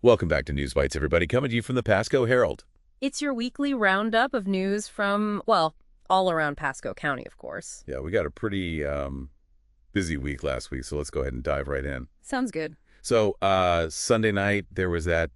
Welcome back to News Bites, everybody. Coming to you from the Pasco Herald. It's your weekly roundup of news from, well, all around Pasco County, of course. Yeah, we got a pretty busy week last week, so let's go ahead and dive right in. Sounds good. So Sunday night, there was that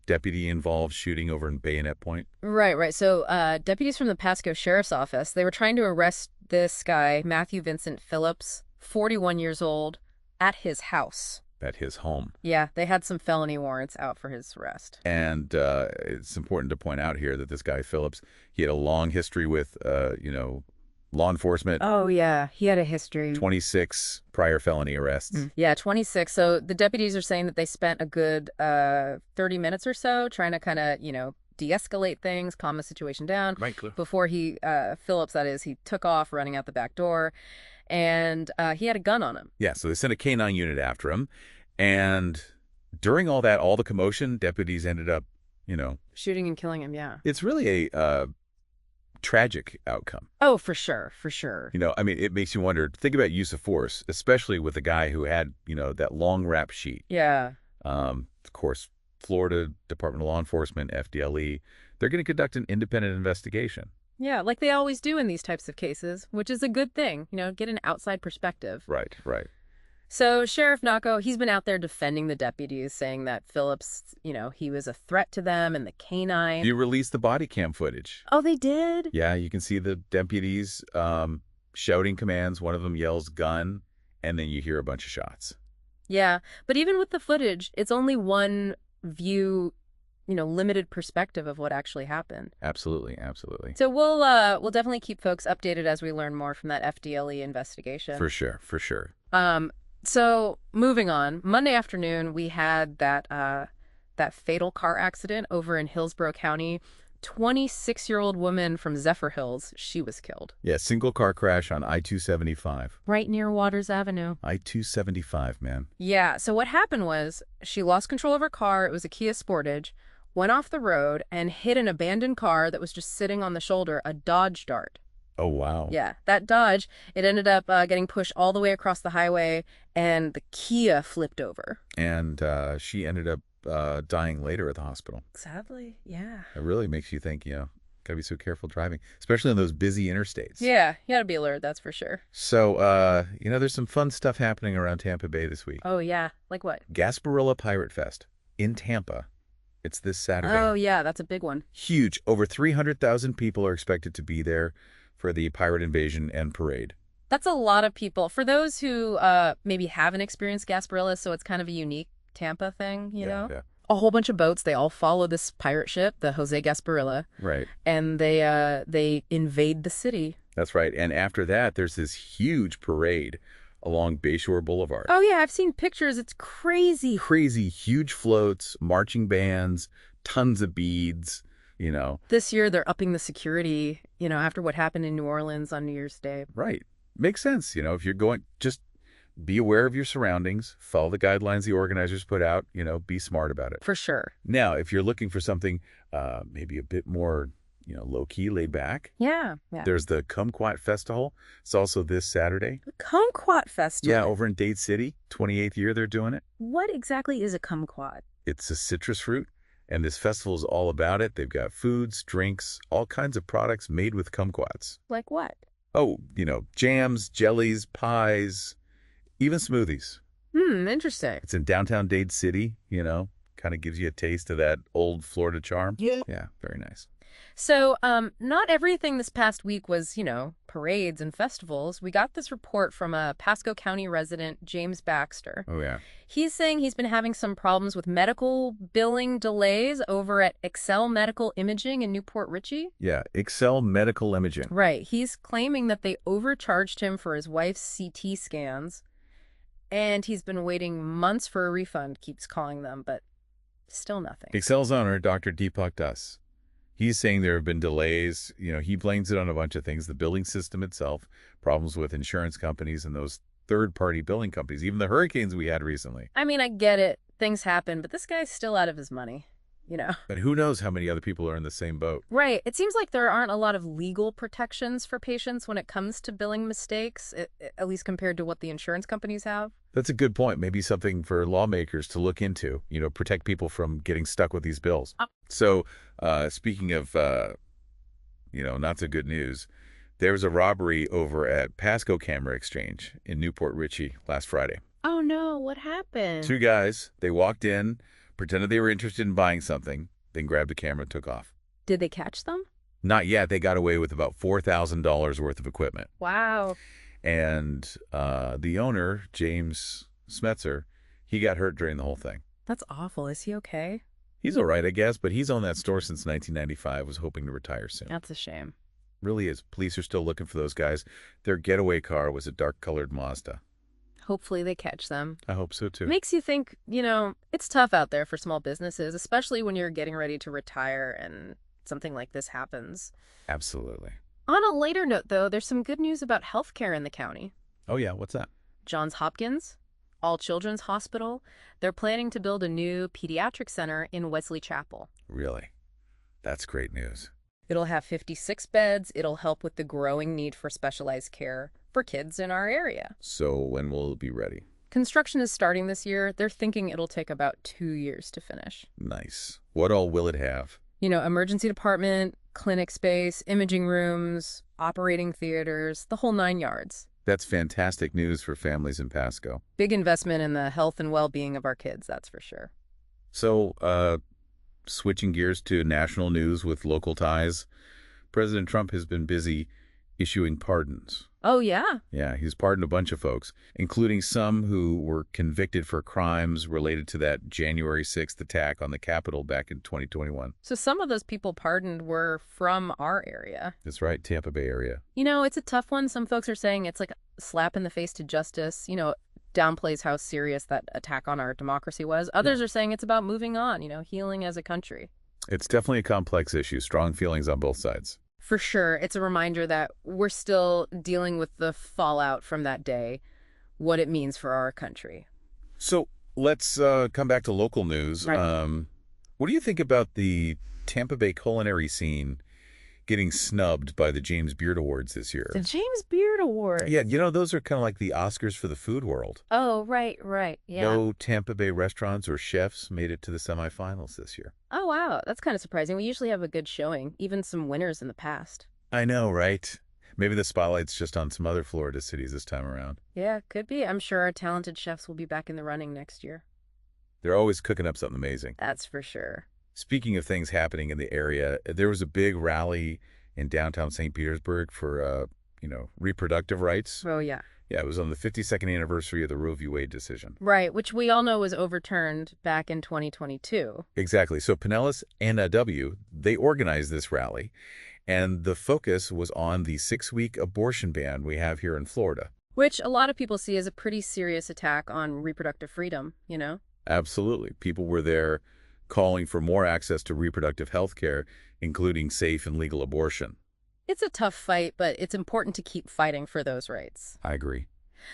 deputy-involved shooting over in Bayonet Point. Right. So deputies from the Pasco Sheriff's Office, they were trying to arrest this guy, Matthew Phillips, 41 years old, at his house. At his home. Yeah, they had some felony warrants out for his arrest. And it's important to point out here that this guy, Phillips, he had a long history with, law enforcement. Oh, yeah, he had a history. 26 prior felony arrests. Yeah, 26. So the deputies are saying that they spent a good 30 minutes or so trying to kind of, de-escalate things, calm the situation down. Right, clear. Before Phillips, that is, he took off running out the back door. And he had a gun on him. Yeah, so they sent a K-9 unit after him. And during all the commotion, deputies ended up, Shooting and killing him, yeah. It's really a tragic outcome. Oh, for sure. It makes you wonder, think about use of force, especially with a guy who had, that long rap sheet. Yeah. Of course, Florida Department of Law Enforcement, FDLE, they're going to conduct an independent investigation. Yeah, like they always do in these types of cases, which is a good thing, get an outside perspective. Right. So Sheriff Naco, he's been out there defending the deputies, saying that Phillips, he was a threat to them and the K-9. You released the body cam footage. Oh, they did? Yeah, you can see the deputies shouting commands. One of them yells gun, and then you hear a bunch of shots. Yeah, but even with the footage, it's only one view, limited perspective of what actually happened. Absolutely. So we'll definitely keep folks updated as we learn more from that FDLE investigation. For sure. So moving on, Monday afternoon we had that fatal car accident over in Hillsborough County. 26-year-old woman from Zephyrhills, she was killed. Yeah, single car crash on I-275. Right near Waters Avenue. I-275, man. Yeah, so what happened was she lost control of her car. It was a Kia Sportage, went off the road and hit an abandoned car that was just sitting on the shoulder, a Dodge Dart. Oh, wow. Yeah, that Dodge, it ended up getting pushed all the way across the highway, and the Kia flipped over. And she ended up dying later at the hospital. Sadly, yeah. It really makes you think, gotta be so careful driving, especially on those busy interstates. Yeah, you gotta be alert, that's for sure. So, there's some fun stuff happening around Tampa Bay this week. Oh, yeah. Like what? Gasparilla Pirate Fest in Tampa. It's this Saturday. Oh, yeah, that's a big one. Huge. Over 300,000 people are expected to be there for the pirate invasion and parade. That's a lot of people. For those who maybe haven't experienced Gasparilla, so it's kind of a unique Tampa thing, you know? Yeah. A whole bunch of boats, they all follow this pirate ship, the Jose Gasparilla. Right. And they invade the city. That's right. And after that, there's this huge parade along Bayshore Boulevard. Oh, yeah, I've seen pictures. It's crazy. Crazy, huge floats, marching bands, tons of beads, This year, they're upping the security, after what happened in New Orleans on New Year's Day. Right. Makes sense. If you're going, just be aware of your surroundings, follow the guidelines the organizers put out, be smart about it. For sure. Now, if you're looking for something maybe a bit more, low-key, laid back. Yeah. There's the Kumquat Festival. It's also this Saturday. The Kumquat Festival? Yeah, over in Dade City. 28th year they're doing it. What exactly is a kumquat? It's a citrus fruit, and this festival is all about it. They've got foods, drinks, all kinds of products made with kumquats. Like what? Oh, jams, jellies, pies, even smoothies. Interesting. It's in downtown Dade City, kind of gives you a taste of that old Florida charm. Yeah, very nice. So, not everything this past week was, parades and festivals. We got this report from a Pasco County resident, James Baxter. Oh, yeah. He's saying he's been having some problems with medical billing delays over at Excel Medical Imaging in Port Richey. Yeah, Excel Medical Imaging. Right. He's claiming that they overcharged him for his wife's CT scans, and he's been waiting months for a refund, keeps calling them, but still nothing. Excel's owner, Dr. Deepak Das. He's saying there have been delays. He blames it on a bunch of things. The billing system itself, problems with insurance companies and those third-party billing companies, even the hurricanes we had recently. I mean, I get it. Things happen, but this guy's still out of his money. you know? And who knows how many other people are in the same boat. Right. It seems like there aren't a lot of legal protections for patients when it comes to billing mistakes, at least compared to what the insurance companies have. That's a good point. Maybe something for lawmakers to look into, protect people from getting stuck with these bills. So speaking of, not so good news, there was a robbery over at Pasco Camera Exchange in Port Richey last Friday. Oh, no. What happened? Two guys, they walked in, pretended they were interested in buying something, then grabbed a camera and took off. Did they catch them? Not yet. They got away with about $4,000 worth of equipment. Wow. And the owner, James Smetzer, he got hurt during the whole thing. That's awful. Is he okay? He's all right, I guess, but he's owned that store since 1995, was hoping to retire soon. That's a shame. Really is. Police are still looking for those guys. Their getaway car was a dark-colored Mazda. Hopefully they catch them. I hope so, too. Makes you think, it's tough out there for small businesses, especially when you're getting ready to retire and something like this happens. Absolutely. On a later note, though, there's some good news about healthcare in the county. Oh, yeah? What's that? Johns Hopkins, All Children's Hospital, they're planning to build a new pediatric center in Wesley Chapel. Really? That's great news. It'll have 56 beds. It'll help with the growing need for specialized care for kids in our area. So when will it be ready? Construction is starting this year. They're thinking it'll take about 2 years to finish. Nice. What all will it have? Emergency department, clinic space, imaging rooms, operating theaters, the whole 9 yards. That's fantastic news for families in Pasco. Big investment in the health and well-being of our kids, that's for sure. So, switching gears to national news with local ties, President Trump has been busy issuing pardons. Oh, yeah? Yeah, he's pardoned a bunch of folks, including some who were convicted for crimes related to that January 6th attack on the Capitol back in 2021. So some of those people pardoned were from our area. That's right, Tampa Bay area. It's a tough one. Some folks are saying it's like a slap in the face to justice, downplays how serious that attack on our democracy was. Others are saying it's about moving on, healing as a country. It's definitely a complex issue, strong feelings on both sides. For sure. It's a reminder that we're still dealing with the fallout from that day, what it means for our country. So let's come back to local news. Right. What do you think about the Tampa Bay culinary scene getting snubbed by the James Beard Awards this year? The James Beard Awards. Yeah, those are kind of like the Oscars for the food world. Oh, right. Yeah. No Tampa Bay restaurants or chefs made it to the semifinals this year. Oh, wow. That's kind of surprising. We usually have a good showing, even some winners in the past. I know, right? Maybe the spotlight's just on some other Florida cities this time around. Yeah, could be. I'm sure our talented chefs will be back in the running next year. They're always cooking up something amazing. That's for sure. Speaking of things happening in the area, there was a big rally in downtown St. Petersburg for, reproductive rights. Oh, yeah. Yeah, it was on the 52nd anniversary of the Roe v. Wade decision. Right, which we all know was overturned back in 2022. Exactly. So Pinellas NW, they organized this rally, and the focus was on the 6-week abortion ban we have here in Florida. Which a lot of people see as a pretty serious attack on reproductive freedom, Absolutely. People were there calling for more access to reproductive health care, including safe and legal abortion. It's a tough fight, but it's important to keep fighting for those rights. I agree.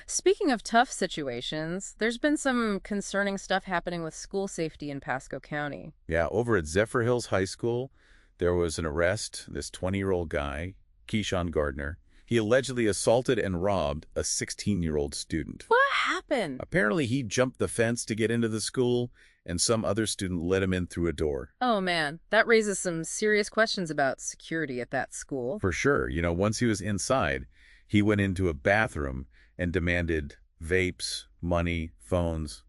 Speaking of tough situations, there's been some concerning stuff happening with school safety in Pasco County. Yeah, over at Zephyrhills High School, there was an arrest. This 20-year-old guy, Keyshawn Gardner, he allegedly assaulted and robbed a 16-year-old student. What happened? Apparently, he jumped the fence to get into the school, and some other student let him in through a door. Oh, man. That raises some serious questions about security at that school. For sure. Once he was inside, he went into a bathroom and demanded vapes, money, phones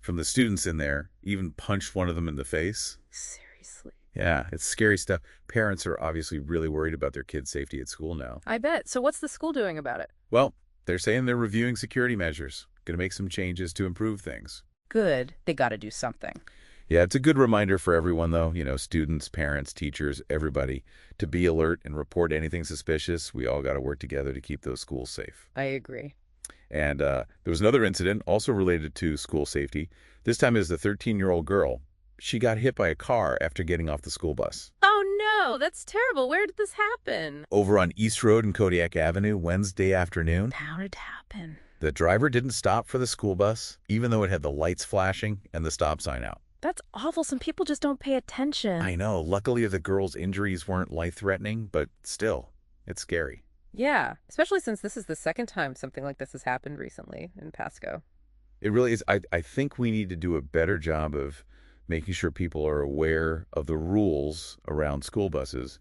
from the students in there, even punched one of them in the face. Seriously? Yeah, it's scary stuff. Parents are obviously really worried about their kids' safety at school now. I bet. So what's the school doing about it? Well, they're saying they're reviewing security measures, going to make some changes to improve things. Good. They got to do something. Yeah, it's a good reminder for everyone, though, students, parents, teachers, everybody, to be alert and report anything suspicious. We all got to work together to keep those schools safe. I agree. And there was another incident also related to school safety. This time is the 13-year-old girl. She got hit by a car after getting off the school bus. Oh, no, that's terrible. Where did this happen? Over on East Road and Kodiak Avenue, Wednesday afternoon. How did it happen? The driver didn't stop for the school bus, even though it had the lights flashing and the stop sign out. That's awful. Some people just don't pay attention. I know. Luckily, the girl's injuries weren't life-threatening, but still, it's scary. Yeah, especially since this is the second time something like this has happened recently in Pasco. It really is. I think we need to do a better job of making sure people are aware of the rules around school buses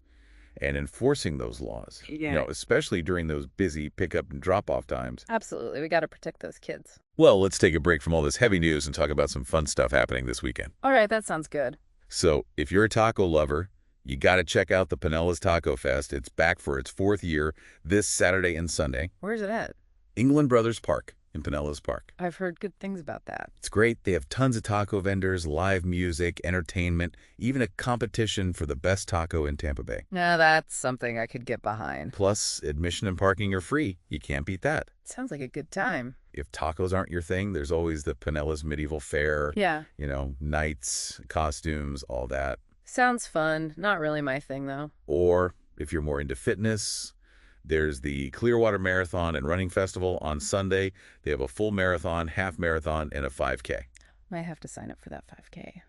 and enforcing those laws. Yeah. Especially during those busy pickup and drop-off times. Absolutely. We got to protect those kids. Well, let's take a break from all this heavy news and talk about some fun stuff happening this weekend. All right, that sounds good. So, if you're a taco lover, you got to check out the Pinellas Taco Fest. It's back for its 4th year this Saturday and Sunday. Where's it at? England Brothers Park in Pinellas Park. I've heard good things about that. It's great. They have tons of taco vendors, live music, entertainment, even a competition for the best taco in Tampa Bay. Now that's something I could get behind. Plus, admission and parking are free. You can't beat that. Sounds like a good time. If tacos aren't your thing, there's always the Pinellas Medieval Fair. Yeah. Nights, costumes, all that. Sounds fun. Not really my thing, though. Or if you're more into fitness, there's the Clearwater Marathon and Running Festival on Sunday. They have a full marathon, half marathon, and a 5K. Might have to sign up for that 5K.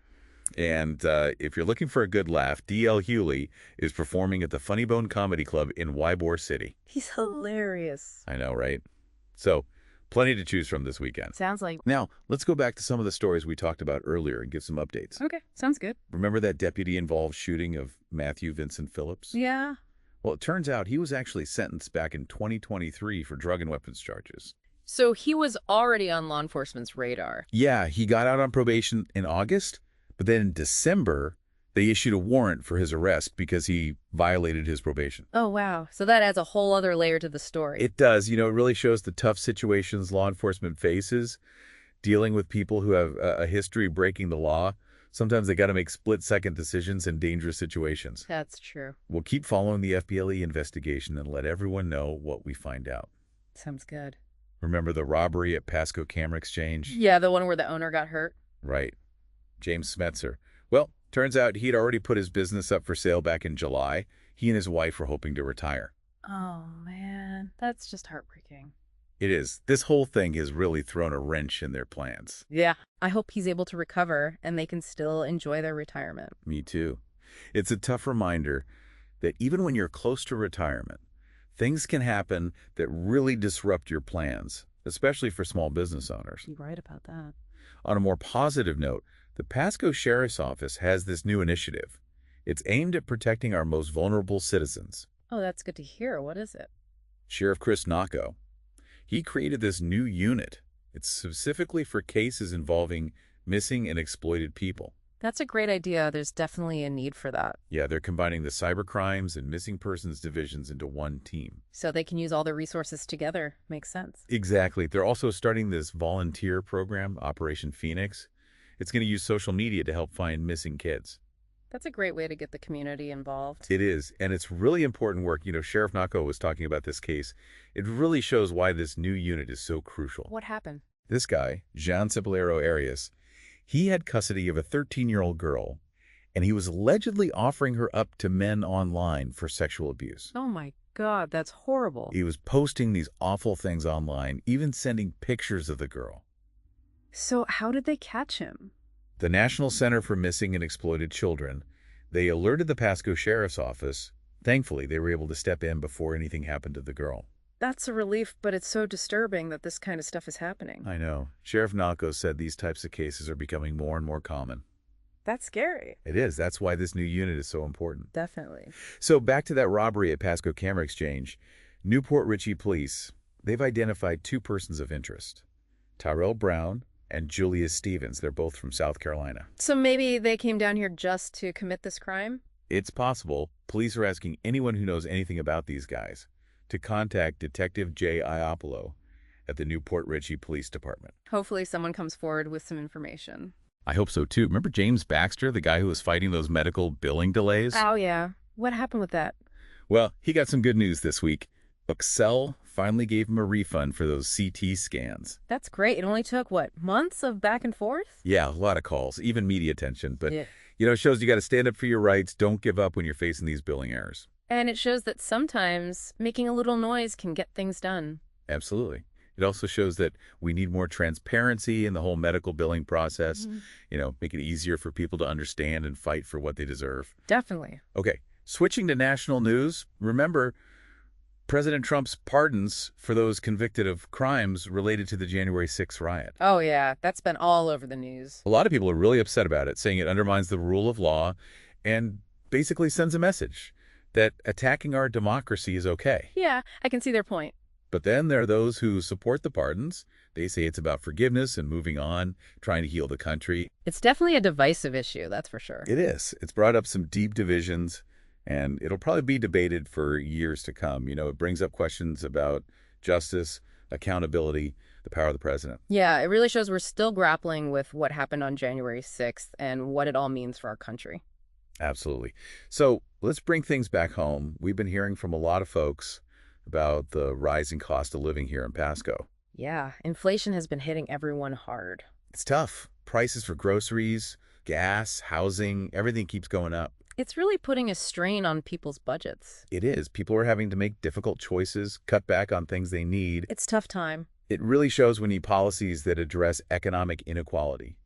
And if you're looking for a good laugh, D.L. Hewley is performing at the Funny Bone Comedy Club in Ybor City. He's hilarious. I know, right? So, plenty to choose from this weekend. Sounds like... Now, let's go back to some of the stories we talked about earlier and give some updates. Okay, sounds good. Remember that deputy-involved shooting of Matthew Vincent Phillips? Yeah. Well, it turns out he was actually sentenced back in 2023 for drug and weapons charges. So he was already on law enforcement's radar. Yeah, he got out on probation in August, but then in December, they issued a warrant for his arrest because he violated his probation. Oh, wow. So that adds a whole other layer to the story. It does. It really shows the tough situations law enforcement faces, dealing with people who have a history breaking the law. Sometimes they got to make split-second decisions in dangerous situations. That's true. We'll keep following the FBLE investigation and let everyone know what we find out. Sounds good. Remember the robbery at Pasco Camera Exchange? Yeah, the one where the owner got hurt? Right. James Smetzer. Well, turns out he'd already put his business up for sale back in July. He and his wife were hoping to retire. Oh, man. That's just heartbreaking. It is. This whole thing has really thrown a wrench in their plans. Yeah. I hope he's able to recover and they can still enjoy their retirement. Me too. It's a tough reminder that even when you're close to retirement, things can happen that really disrupt your plans, especially for small business owners. You're right about that. On a more positive note, the Pasco Sheriff's Office has this new initiative. It's aimed at protecting our most vulnerable citizens. Oh, that's good to hear. What is it? Sheriff Chris Nacco. He created this new unit. It's specifically for cases involving missing and exploited people. That's a great idea. There's definitely a need for that. Yeah, they're combining the cyber crimes and missing persons divisions into one team. So they can use all their resources together. Makes sense. Exactly. They're also starting this volunteer program, Operation Phoenix. It's going to use social media to help find missing kids. That's a great way to get the community involved. It is, and it's really important work. Sheriff Nacco was talking about this case. It really shows why this new unit is so crucial. What happened? This guy, Jean Cipolero Arias, he had custody of a 13-year-old girl, and he was allegedly offering her up to men online for sexual abuse. Oh my God, that's horrible. He was posting these awful things online, even sending pictures of the girl. So how did they catch him? The National Center for Missing and Exploited Children, they alerted the Pasco Sheriff's Office. Thankfully, they were able to step in before anything happened to the girl. That's a relief, but it's so disturbing that this kind of stuff is happening. I know. Sheriff Nacco said these types of cases are becoming more and more common. That's scary. It is. That's why this new unit is so important. Definitely. So back to that robbery at Pasco Camera Exchange. Port Richey police, they've identified 2 persons of interest. Tyrell Brown and Julius Stevens. They're both from South Carolina. So maybe they came down here just to commit this crime? It's possible. Police are asking anyone who knows anything about these guys to contact Detective J. Iopolo at the Port Richey Police Department. Hopefully someone comes forward with some information. I hope so, too. Remember James Baxter, the guy who was fighting those medical billing delays? Oh, yeah. What happened with that? Well, he got some good news this week. Excel finally gave him a refund for those CT scans. That's great. It only took, what, months of back and forth? Yeah, a lot of calls, even media attention. But, yeah. It shows you got to stand up for your rights. Don't give up when you're facing these billing errors. And it shows that sometimes making a little noise can get things done. Absolutely. It also shows that we need more transparency in the whole medical billing process, make it easier for people to understand and fight for what they deserve. Definitely. Okay, switching to national news, remember President Trump's pardons for those convicted of crimes related to the January 6th riot. Oh, yeah. That's been all over the news. A lot of people are really upset about it, saying it undermines the rule of law and basically sends a message that attacking our democracy is okay. Yeah, I can see their point. But then there are those who support the pardons. They say it's about forgiveness and moving on, trying to heal the country. It's definitely a divisive issue, that's for sure. It is. It's brought up some deep divisions, and it'll probably be debated for years to come. It brings up questions about justice, accountability, the power of the president. Yeah, it really shows we're still grappling with what happened on January 6th and what it all means for our country. Absolutely. So let's bring things back home. We've been hearing from a lot of folks about the rising cost of living here in Pasco. Yeah, inflation has been hitting everyone hard. It's tough. Prices for groceries, gas, housing, everything keeps going up. It's really putting a strain on people's budgets. It is. People are having to make difficult choices, cut back on things they need. It's tough time. It really shows we need policies that address economic inequality,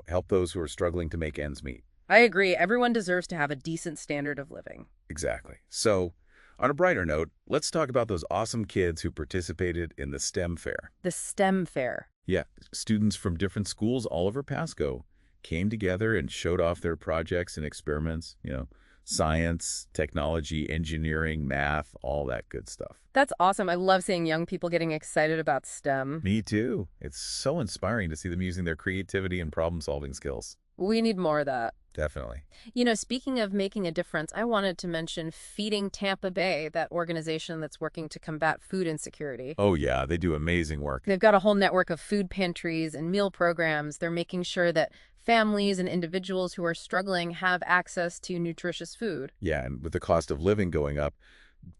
help those who are struggling to make ends meet. I agree. Everyone deserves to have a decent standard of living. Exactly. So, on a brighter note, let's talk about those awesome kids who participated in the STEM fair. The STEM fair. Yeah, students from different schools all over Pasco came together and showed off their projects and experiments, science, technology, engineering, math, all that good stuff. That's awesome. I love seeing young people getting excited about STEM. Me too. It's so inspiring to see them using their creativity and problem-solving skills. We need more of that. Definitely. Speaking of making a difference, I wanted to mention Feeding Tampa Bay, that organization that's working to combat food insecurity. Oh, yeah, they do amazing work. They've got a whole network of food pantries and meal programs. They're making sure that families and individuals who are struggling have access to nutritious food. Yeah, and with the cost of living going up,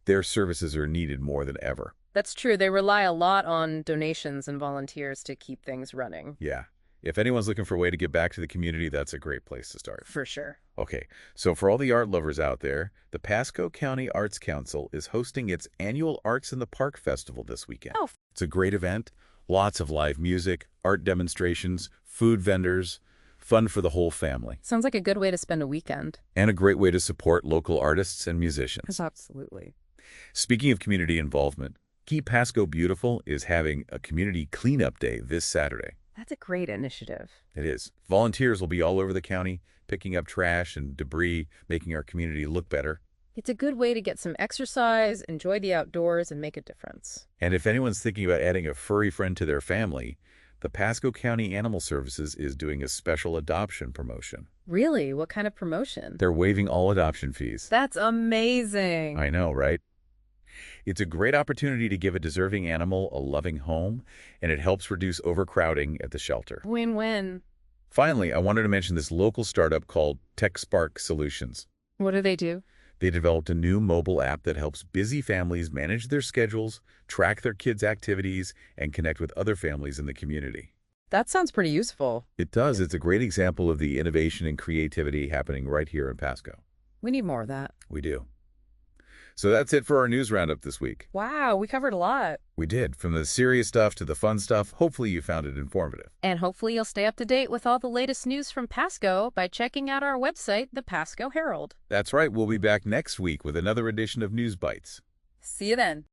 their services are needed more than ever. That's true. They rely a lot on donations and volunteers to keep things running. Yeah. If anyone's looking for a way to give back to the community, that's a great place to start. For sure. Okay, so for all the art lovers out there, the Pasco County Arts Council is hosting its annual Arts in the Park Festival this weekend. Oh. It's a great event, lots of live music, art demonstrations, food vendors, fun for the whole family. Sounds like a good way to spend a weekend. And a great way to support local artists and musicians. Absolutely. Speaking of community involvement, Keep Pasco Beautiful is having a community cleanup day this Saturday. That's a great initiative. It is. Volunteers will be all over the county, picking up trash and debris, making our community look better. It's a good way to get some exercise, enjoy the outdoors, and make a difference. And if anyone's thinking about adding a furry friend to their family, the Pasco County Animal Services is doing a special adoption promotion. Really? What kind of promotion? They're waiving all adoption fees. That's amazing. I know, right? It's a great opportunity to give a deserving animal a loving home, and it helps reduce overcrowding at the shelter. Win-win. Finally, I wanted to mention this local startup called TechSpark Solutions. What do they do? They developed a new mobile app that helps busy families manage their schedules, track their kids' activities, and connect with other families in the community. That sounds pretty useful. It does. It's a great example of the innovation and creativity happening right here in Pasco. We need more of that. We do. So that's it for our news roundup this week. Wow, we covered a lot. We did. From the serious stuff to the fun stuff. Hopefully you found it informative. And hopefully you'll stay up to date with all the latest news from Pasco by checking out our website, the Pasco Herald. That's right. We'll be back next week with another edition of News Bites. See you then.